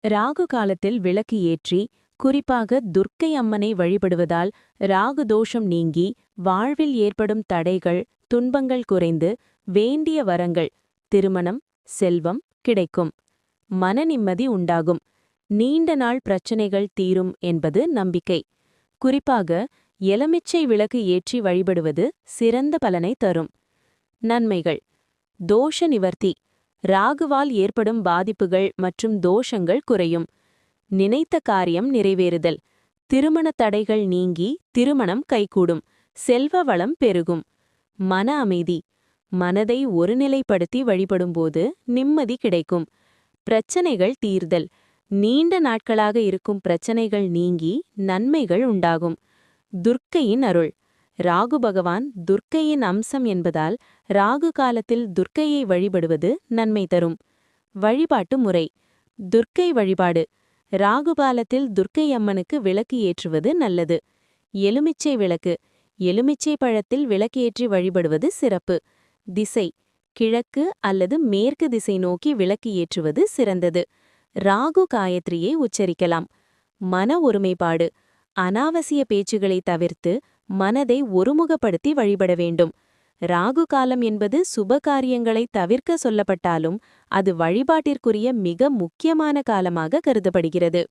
ராகு காலத்தில் விளக்கு ஏற்றி குறிப்பாக துர்க்கை அம்மனை வழிபடுவதால் ராகு தோஷம் நீங்கி வாழ்வில் ஏற்படும் தடைகள் துன்பங்கள் குறைந்து வேண்டிய வரங்கள் திருமணம் செல்வம் கிடைக்கும். மன நிம்மதி உண்டாகும். நீண்ட நாள் பிரச்சனைகள் தீரும் என்பது நம்பிக்கை. குறிப்பாக எலுமிச்சை விளக்கு ஏற்றி வழிபடுவது சிறந்த பலனை தரும். நன்மைகள்: தோஷ நிவர்த்தி. ராகுவால் ஏற்படும் பாதிப்புகள் மற்றும் தோஷங்கள் குறையும். நினைத்த காரியம் நிறைவேறுதல். திருமண தடைகள் நீங்கி திருமணம் கைகூடும். செல்வ வளம் பெருகும். மன அமைதி. மனதை ஒருநிலைப்படுத்தி வழிபடும்போது நிம்மதி கிடைக்கும். பிரச்சனைகள் தீர்தல். நீண்ட நாட்களாக இருக்கும் பிரச்சனைகள் நீங்கி நன்மைகள் உண்டாகும். துர்க்கையின் அருள். ராகு பகவான் துர்க்கையின் அம்சம் என்பதால் ராகு காலத்தில் துர்க்கையை வழிபடுவது நன்மை தரும். வழிபாட்டு முறை: துர்க்கை வழிபாடு. ராகு காலத்தில் துர்க்கை அம்மனுக்கு விளக்கு ஏற்றுவது நல்லது. எலுமிச்சை விளக்கு. எலுமிச்சை பழத்தில் விளக்கேற்றி வழிபடுவது சிறப்பு. திசை: கிழக்கு அல்லது மேற்கு திசை நோக்கி விளக்கு ஏற்றுவது சிறந்தது. ராகு காயத்ரியை உச்சரிக்கலாம். மன ஒருமைப்பாடு. அனாவசிய பேச்சுகளை தவிர்த்து மனதை ஒருமுகப்படுத்தி வழிபட வேண்டும். ராகு காலம் என்பது சுபகாரியங்களை தவிர்க்க சொல்லப்பட்டாலும் அது வழிபாட்டிற்குரிய மிக முக்கியமான காலமாக கருதப்படுகிறது.